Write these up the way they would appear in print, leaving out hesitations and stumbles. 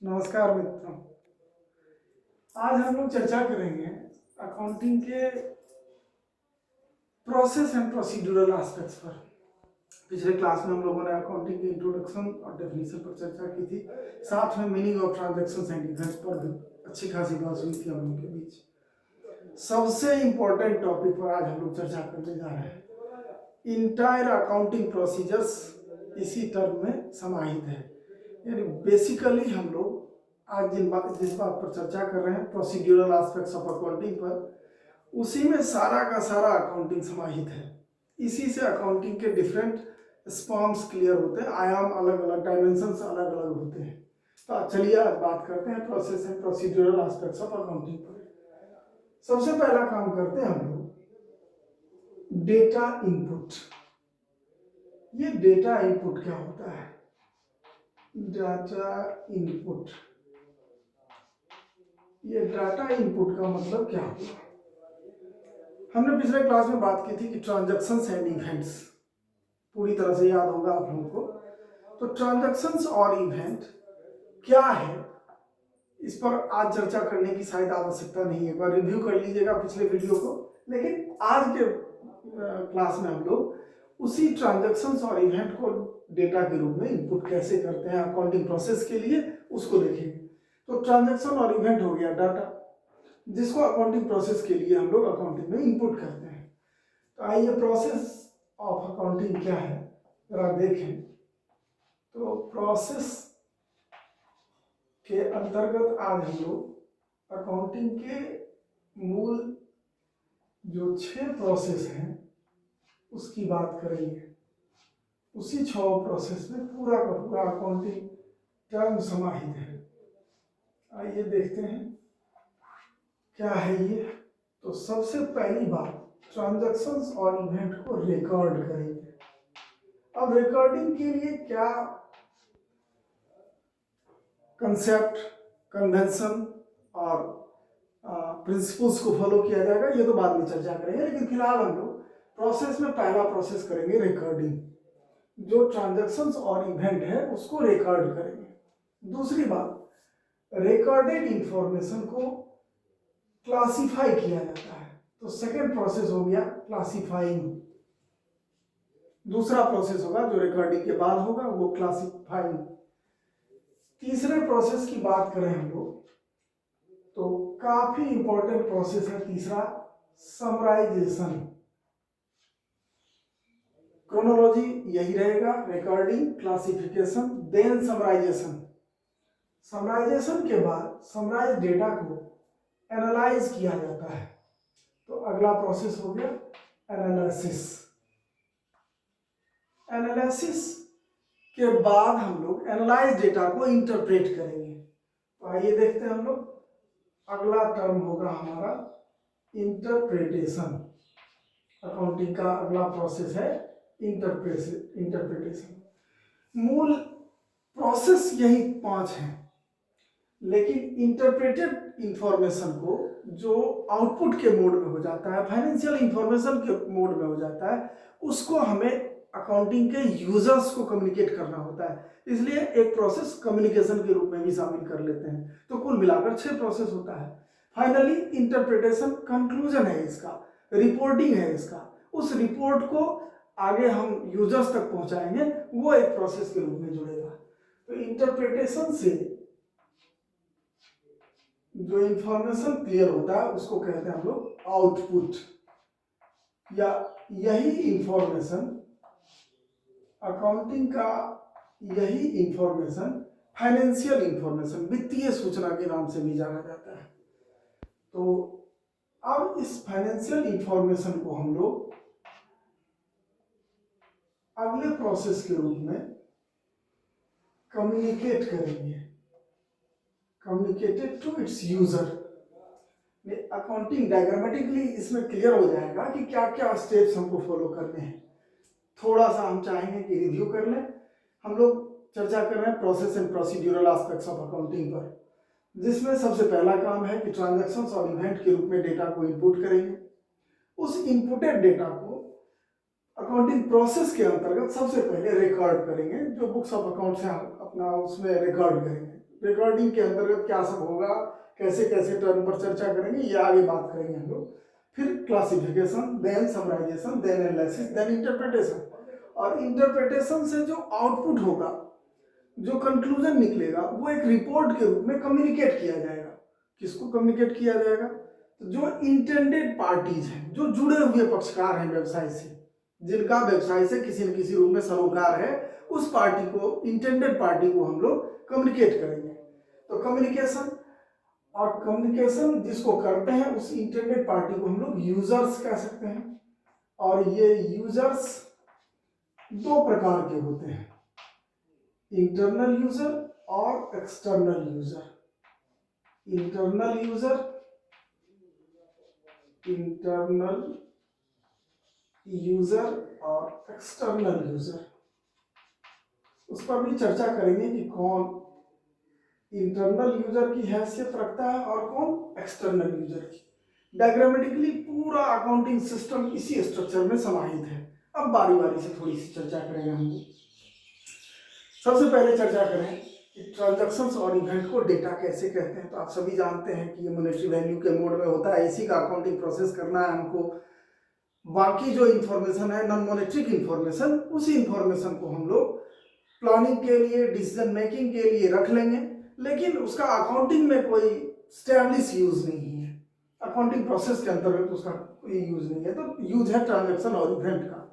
नमस्कार मित्रों। आज हम लोग चर्चा करेंगे अकाउंटिंग के प्रोसेस एंड प्रोसीड्यूरल एस्पेक्ट्स पर। पिछले क्लास में हम लोगों ने अकाउंटिंग की इंट्रोडक्शन और डेफिनेशन पर चर्चा की थी, साथ में meaning of transactions and events पर भी अच्छी खासी बात हुई थी हम लोगों के बीच। सबसे इंपॉर्टेंट टॉपिक पर आज हम लोग चर्चा करने जा रहे हैं। इंटायर अकाउंटिंग प्रोसीजर्स इसी टर्म में समाहित है, यानी बेसिकली हम लोग आज जिस बात पर चर्चा कर रहे हैं प्रोसीड्यूरल एस्पेक्ट्स ऑफ अकाउंटिंग पर, उसी में सारा का सारा अकाउंटिंग समाहित है। इसी से अकाउंटिंग के डिफरेंट स्पॉन्स क्लियर होते हैं, आयाम अलग अलग, डायमेंशंस अलग अलग होते हैं। तो चलिए आज बात करते हैं process and procedural aspects of accounting पर। सबसे पहला काम करते हैं हम लोग डेटा इनपुट। ये डेटा इनपुट क्या होता है? डाटा इनपुट, ये डाटा इनपुट का मतलब क्या हुआ? हमने पिछले क्लास में बात की थी कि ट्रांजैक्शंस एंड इवेंट्स, पूरी तरह से याद होगा आप लोगों को। तो ट्रांजैक्शंस और इवेंट क्या है, इस पर आज चर्चा करने की शायद आवश्यकता नहीं है, एक बार रिव्यू कर लीजिएगा पिछले वीडियो को। लेकिन आज के क्लास में हम लोग उसी ट्रांजैक्शंस और इवेंट को डेटा के रूप में इनपुट कैसे करते हैं अकाउंटिंग प्रोसेस के लिए, उसको देखेंगे। तो ट्रांजैक्शन और इवेंट हो गया डाटा, जिसको अकाउंटिंग प्रोसेस के लिए हम लोग अकाउंटिंग में इनपुट करते हैं। तो आइए प्रोसेस ऑफ अकाउंटिंग क्या है जरा देखें। तो प्रोसेस के अंतर्गत आज हम लोग अकाउंटिंग के मूल जो 6 प्रोसेस हैं उसकी बात करेंगे। उसी 6 प्रोसेस में पूरा का पूरा अकाउंटिंग टर्म समाहित है। आइए देखते हैं क्या है ये। तो सबसे पहली बात, ट्रांजैक्शंस और इवेंट को रिकॉर्ड करेंगे। अब रिकॉर्डिंग के लिए क्या कंसेप्ट, कन्वेंशन और प्रिंसिपल्स को फॉलो किया जाएगा, ये तो बाद में चर्चा करेंगे। लेकिन फिलहाल हम लोग प्रोसेस में पहला प्रोसेस करेंगे रिकॉर्डिंग। जो ट्रांजैक्शंस और इवेंट है उसको रिकॉर्ड करेंगे। दूसरी बात, रिकॉर्डेड इंफॉर्मेशन को क्लासिफाई किया जाता है। तो सेकेंड प्रोसेस हो गया क्लासिफाइंग। दूसरा प्रोसेस होगा जो रिकॉर्डिंग के बाद होगा, वो क्लासिफाइंग। तीसरे प्रोसेस की बात करें हम लोग तो काफी इंपॉर्टेंट प्रोसेस है तीसरा, समराइजेशन। क्रोनोलॉजी यही रहेगा, recording, classification, then summarisation. Summarisation के बाद समराइज डेटा को एनालाइज किया जाता है। तो अगला प्रोसेस हो गया एनालिसिस। एनालिसिस के बाद हम लोग एनालाइज डेटा को इंटरप्रेट करेंगे। तो आइए देखते हैं हम लोग, अगला टर्म होगा हमारा इंटरप्रिटेशन। अकाउंटिंग का अगला प्रोसेस है इंटरप्रिटेशन। मूल प्रोसेस यही 5 हैं, लेकिन इंटरप्रेटेड इंफॉर्मेशन को जो आउटपुट के मोड में हो जाता है, फाइनेंशियल इंफॉर्मेशन के मोड में हो जाता है, उसको हमें अकाउंटिंग के यूजर्स को कम्युनिकेट करना होता है। इसलिए एक प्रोसेस कम्युनिकेशन के रूप में भी शामिल कर लेते हैं। तो कुल मिलाकर 6 प्रोसेस होता है। फाइनली इंटरप्रिटेशन कंक्लूजन है इसका, रिपोर्टिंग है इसका। उस रिपोर्ट को आगे हम यूजर्स तक पहुंचाएंगे, वो एक प्रोसेस के रूप में जुड़ेगा। तो इंटरप्रिटेशन से जो इंफॉर्मेशन क्लियर होता है उसको कहते हैं हम लोग आउटपुट, या यही इंफॉर्मेशन अकाउंटिंग का, यही इंफॉर्मेशन फाइनेंशियल इंफॉर्मेशन, वित्तीय सूचना के नाम से भी जाना जाता है। तो अब इस फाइनेंशियल इंफॉर्मेशन को हम लोग अगले प्रोसेस के रूप में कम्युनिकेट करेंगे, communicated to its user. Accounting diagrammatically इसमें क्लियर हो जाएगा कि क्या क्या स्टेप्स हमको फॉलो करने हैं। थोड़ा सा हम चाहेंगे कि रिव्यू कर लें। हम लोग चर्चा कर रहे हैं process and procedural aspects of accounting पर, जिसमें सबसे पहला काम है कि ट्रांजैक्शंस और इवेंट के रूप में डेटा को इनपुट करेंगे। उस इनपुटेड डेटा को अकाउंटिंग प्रोसेस के अंतर्गत सबसे पहले रिकॉर्ड करेंगे, जो बुक्स ऑफ अकाउंट्स हैं अपना उसमें रिकॉर्ड करेंगे। रिकॉर्डिंग के अंतर्गत क्या सब होगा, कैसे कैसे टर्म पर चर्चा करेंगे, ये आगे बात करेंगे हम लोग। फिर classification, then summarisation, then analysis, then interpretation. और इंटरप्रिटेशन से जो आउटपुट होगा, जो कंक्लूजन निकलेगा, वो एक रिपोर्ट के रूप में कम्युनिकेट किया जाएगा। किसको कम्युनिकेट किया जाएगा? तो जो इंटेंडेड पार्टीज हैं, जो जुड़े हुए पक्षकार हैं व्यवसाय से, जिनका व्यवसाय से किसी न किसी रूप में सरोकार है, उस पार्टी को, इंटेंडेड पार्टी को हम लोग कम्युनिकेट करेंगे। तो कम्युनिकेशन, और कम्युनिकेशन जिसको करते हैं उस इंटेंडेड पार्टी को हम लोग यूजर्स कह सकते हैं। और ये यूजर्स दो प्रकार के होते हैं, इंटरनल यूजर और external user. Internal user, internal user और एक्सटर्नल यूजर, उस पर भी चर्चा करेंगे कि कौन इंटरनल यूजर की हैसियत रखता है और कौन एक्सटर्नल यूजर की। डायग्रामेटिकली पूरा अकाउंटिंग सिस्टम इसी स्ट्रक्चर में समाहित है। अब बारी बारी से थोड़ी सी चर्चा करेंगे हम। सबसे पहले चर्चा करें कि ट्रांजैक्शंस और इवेंट को डेटा कैसे कहते हैं। तो आप सभी जानते हैं कि ये मॉनेटरी वैल्यू के मोड में होता है, इसी का अकाउंटिंग प्रोसेस करना है हमको। बाकी जो इन्फॉर्मेशन है, नॉन मॉनेटरी इन्फॉर्मेशन, उसी इन्फॉर्मेशन को हम लोग प्लानिंग के लिए, डिसीजन मेकिंग के लिए रख लेंगे, लेकिन उसका अकाउंटिंग में कोई स्टैब्लिश यूज नहीं है। अकाउंटिंग प्रोसेस के अंतर्गत उसका कोई यूज नहीं है। तो यूज है ट्रांजैक्शन और इवेंट का,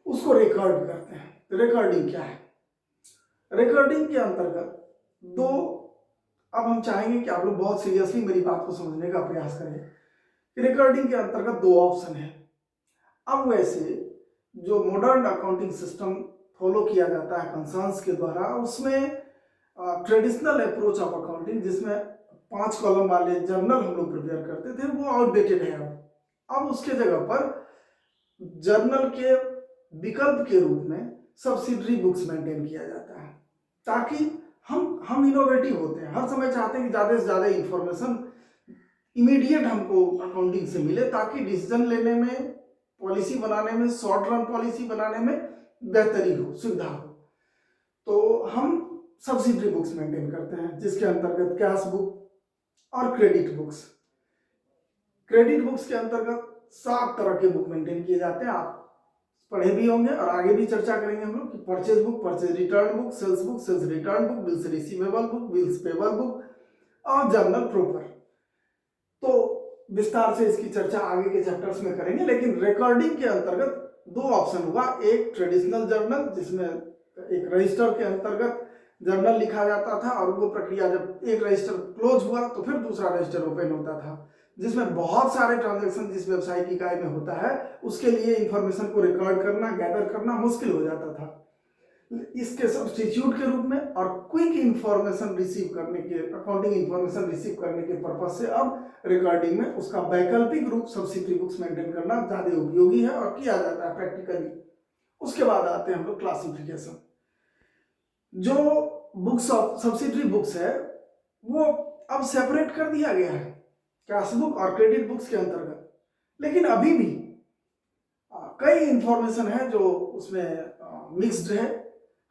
उसको रिकॉर्ड करते हैं। रिकॉर्डिंग क्या है? रिकॉर्डिंग के अंतर्गत दो, अब हम चाहेंगे कि आप लोग बहुत सीरियसली मेरी बात को समझने का प्रयास करें। रिकॉर्डिंग के अंतर्गत दो ऑप्शन है। अब वैसे जो मॉडर्न अकाउंटिंग सिस्टम फॉलो किया जाता है कंसर्न्स के द्वारा, उसमें ट्रेडिशनल अप्रोच ऑफ अकाउंटिंग, जिसमें 5 कॉलम वाले जर्नल हम लोग प्रिपेयर करते थे, वो आउटडेटेड है। अब उसके जगह पर जर्नल के विकल्प के रूप में सब्सिडरी बुक्स मेंटेन किया जाता है, ताकि हम इनोवेटिव होते हैं, हर समय चाहते हैं कि ज़्यादा से ज़्यादा इंफॉर्मेशन इमीडिएट हमको अकाउंटिंग से मिले, ताकि डिसीजन लेने में, पॉलिसी बनाने में, शॉर्ट रन पॉलिसी बनाने में बेहतरी हो, सुविधा हो। तो हम सब्सिडरी बुक्स मेंटेन करते हैं, जिसके अंतर्गत कैश बुक और क्रेडिट बुक्स। क्रेडिट बुक्स के अंतर्गत 7 तरह के बुक मेंटेन किए जाते हैं। आप पढ़े भी होंगे और आगे भी चर्चा करेंगे हम लोग कि purchase book, purchase return book, sales return book, bills receivable book, bills payable book और जर्नल प्रॉपर। तो विस्तार से इसकी चर्चा आगे के चैप्टर्स में करेंगे। लेकिन रिकॉर्डिंग के अंतर्गत दो ऑप्शन होगा, एक ट्रेडिशनल जर्नल, जिसमें एक रजिस्टर के अंतर्गत जर्नल लिखा जाता था, और वो प्रक्रिया जब एक रजिस्टर क्लोज हुआ तो फिर दूसरा रजिस्टर ओपन होता था, जिसमें बहुत सारे ट्रांजैक्शन जिस व्यवसायिक इकाई में होता है, उसके लिए इंफॉर्मेशन को रिकॉर्ड करना, गैदर करना मुश्किल हो जाता था। इसके सब्स्टिट्यूट के रूप में और क्विक इंफॉर्मेशन रिसीव करने के, अकाउंटिंग इंफॉर्मेशन रिसीव करने के पर्पज से अब रिकॉर्डिंग में उसका वैकल्पिक रूप सब्सिडरी बुक्स मेंटेन करना ज्यादा उपयोगी है और किया जाता है प्रैक्टिकली। उसके बाद आते हैं हम लोग क्लासिफिकेशन। जो बुक्स ऑफ सब्सिडरी बुक्स है वो अब सेपरेट कर दिया गया है कैश बुक और क्रेडिट बुक्स के अंतर्गत, लेकिन अभी भी कई इंफॉर्मेशन है जो उसमें मिक्स्ड है।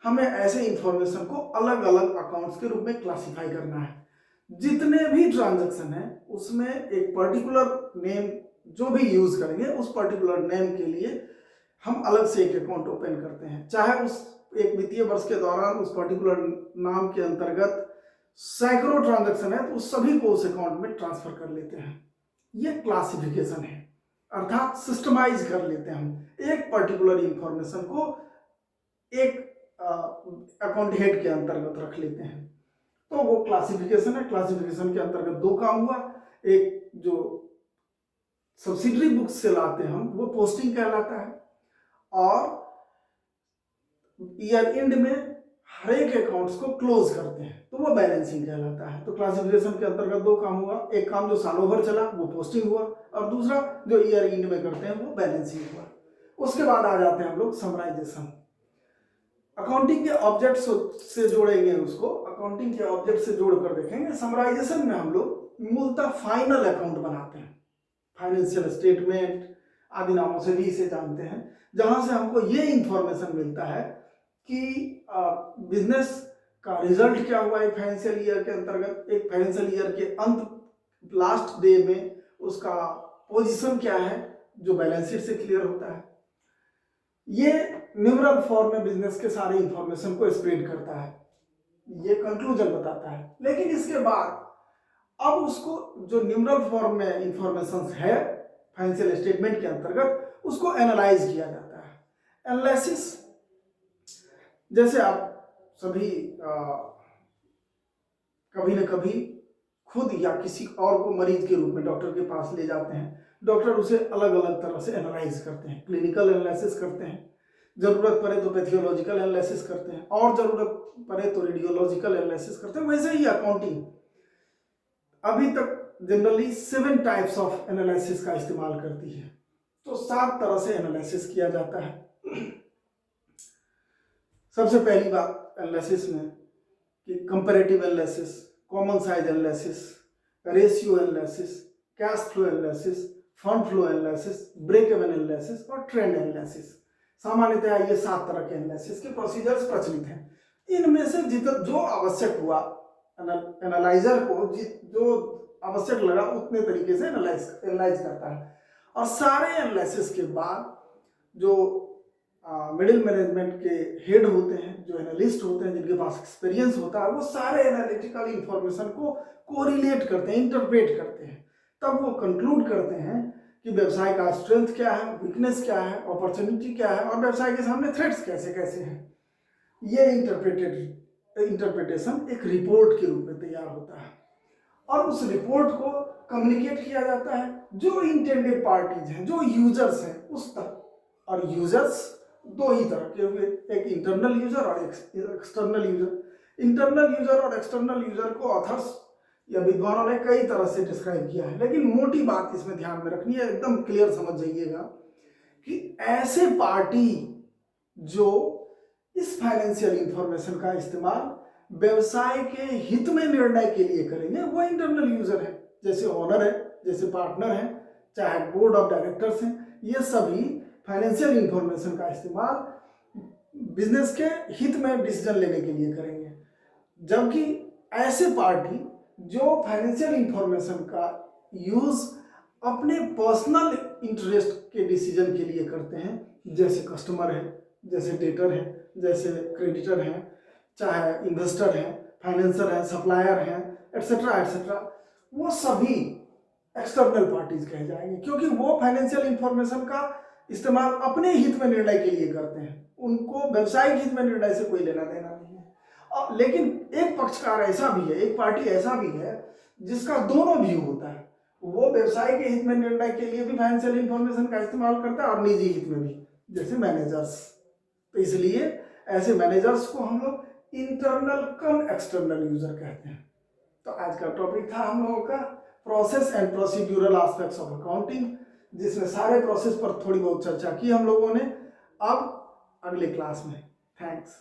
हमें ऐसे इंफॉर्मेशन को अलग अलग अकाउंट्स के रूप में क्लासिफाई करना है। जितने भी ट्रांजैक्शन है उसमें एक पर्टिकुलर नेम जो भी यूज करेंगे, उस पर्टिकुलर नेम के लिए हम अलग से एक अकाउंट ओपन करते हैं। चाहे उस एक वित्तीय वर्ष के दौरान उस पर्टिकुलर नाम के अंतर्गत सैकड़ों ट्रांजैक्शन है, तो उस सभी को उस अकाउंट में ट्रांसफर कर लेते हैं। ये क्लासिफिकेशन है, अर्थात सिस्टमाइज कर लेते हैं हम एक पर्टिकुलर इंफॉर्मेशन को एक अकाउंट हेड के अंतर्गत रख लेते हैं, तो वो क्लासिफिकेशन है। क्लासिफिकेशन के अंतर्गत दो काम हुआ, एक जो सब्सिडरी बुक्स से लाते हैं हम वो पोस्टिंग कहलाता है, और ईयर एंड में हर एक अकाउंट्स को क्लोज करते हैं तो वो बैलेंसिंग कहलाता है। तो क्लासिफिकेशन के अंतर्गत दो काम हुआ, एक काम जो सालों भर चला वो पोस्टिंग हुआ, और दूसरा जो ईयर एंड में करते हैं वो बैलेंसिंग हुआ। उसके बाद आ जाते हैं हम लोग समराइजेशन। अकाउंटिंग के ऑब्जेक्ट से जोड़ेंगे उसको, अकाउंटिंग के ऑब्जेक्ट से जोड़कर देखेंगे। समराइजेशन में हम लोग मूलतः फाइनल अकाउंट बनाते हैं, फाइनेंशियल स्टेटमेंट आदि नामों से भी इसे जानते हैं, जहां से हमको ये इंफॉर्मेशन मिलता है कि बिजनेस का रिजल्ट क्या हुआ एक फाइनेंशियल ईयर के अंतर्गत, एक फाइनेंशियल ईयर के अंत लास्ट डे में उसका पोजीशन क्या है जो बैलेंस शीट से क्लियर होता है। ये न्यूमरल फॉर्म में बिजनेस के सारे इंफॉर्मेशन को स्प्रेड करता है, ये कंक्लूजन बताता है। लेकिन इसके बाद अब उसको जो न्यूमरल फॉर्म में इंफॉर्मेशन है फाइनेंशियल स्टेटमेंट के अंतर्गत उसको एनालाइज किया जाता है। एनालिसिस जैसे आप सभी कभी न कभी खुद या किसी और को मरीज के रूप में डॉक्टर के पास ले जाते हैं, डॉक्टर उसे अलग अलग तरह से एनालाइज करते हैं, क्लिनिकल एनालिसिस करते हैं, जरूरत पड़े तो पैथोलॉजिकल एनालिसिस करते हैं, और जरूरत पड़े तो रेडियोलॉजिकल एनालिसिस करते हैं। वैसे ही अकाउंटिंग अभी तक जनरली 7 टाइप्स ऑफ एनालिसिस का इस्तेमाल करती है। तो 7 तरह से एनालिसिस किया जाता है। सबसे पहली बात एनालिसिस में कि comparative analysis, common size analysis, ratio analysis, cash flow analysis, fund flow analysis, break even analysis और ट्रेंड एनालिसिस। सामान्यतः ये 7 तरह के एनालिसिस के प्रोसीजर्स प्रचलित हैं। इनमें से जो आवश्यक हुआ एनालाइजर को जो आवश्यक लगा उतने तरीके से एनालाइज करता है। और सारे एनालिसिस के बाद जो मिडिल मैनेजमेंट के हेड होते हैं, जो एनालिस्ट होते हैं, जिनके पास एक्सपीरियंस होता है, वो सारे एनालिटिकल इंफॉर्मेशन को कोरिलेट करते हैं, इंटरप्रेट करते हैं। तब वो कंक्लूड करते हैं कि व्यवसाय का स्ट्रेंथ क्या है, वीकनेस क्या है, अपॉर्चुनिटी क्या है और व्यवसाय के सामने थ्रेट्स कैसे कैसे हैं। ये इंटरप्रिटेशन एक रिपोर्ट के रूप में तैयार होता है और उस रिपोर्ट को कम्युनिकेट किया जाता है जो इंटेंडेड पार्टीज हैं, जो यूजर्स हैं, उस तक। और यूजर्स 2 ही तरह के हुए, एक इंटरनल यूजर और एक एक्सटर्नल यूजर। इंटरनल यूजर और एक्सटर्नल यूजर को ऑथर्स या विद्वानों ने कई तरह से डिस्क्राइब किया है, लेकिन मोटी बात इसमें ध्यान में रखनी है, एकदम क्लियर समझ जाइएगा कि ऐसे पार्टी जो इस फाइनेंशियल इंफॉर्मेशन का इस्तेमाल व्यवसाय के हित में निर्णय के लिए करेंगे, वो इंटरनल यूजर है। जैसे ओनर है, जैसे पार्टनर है, चाहे बोर्ड ऑफ डायरेक्टर्स हैं, ये सभी फाइनेंशियल इंफॉर्मेशन का इस्तेमाल बिजनेस के हित में डिसीजन लेने के लिए करेंगे। जबकि ऐसे पार्टी जो फाइनेंशियल इंफॉर्मेशन का यूज अपने पर्सनल इंटरेस्ट के डिसीजन के लिए करते हैं, जैसे कस्टमर है, जैसे डेटर है, जैसे क्रेडिटर हैं, चाहे इन्वेस्टर हैं, फाइनेंसर हैं, सप्लायर हैं, एटसेट्रा एटसेट्रा, वो सभी एक्सटर्नल पार्टीज कहे जाएंगे, क्योंकि वो फाइनेंशियल इंफॉर्मेशन का इस्तेमाल अपने हित में निर्णय के लिए करते हैं। उनको व्यवसायिक हित में निर्णय से कोई लेना देना नहीं है। और लेकिन एक पक्षकार ऐसा भी है, एक पार्टी ऐसा भी है जिसका दोनों व्यू होता है। वो व्यवसाय के हित में निर्णय के लिए भी फाइनेंशियल इंफॉर्मेशन का इस्तेमाल करता है और निजी हित में भी, जैसे मैनेजर्स। तो इसलिए ऐसे मैनेजर्स को हम लोग इंटरनल कम एक्सटर्नल यूजर कहते हैं। तो आज का टॉपिक था हम लोगों का process and procedural aspects of accounting, जिसमें सारे प्रोसेस पर थोड़ी बहुत चर्चा की हम लोगों ने। अब अगले क्लास में, थैंक्स।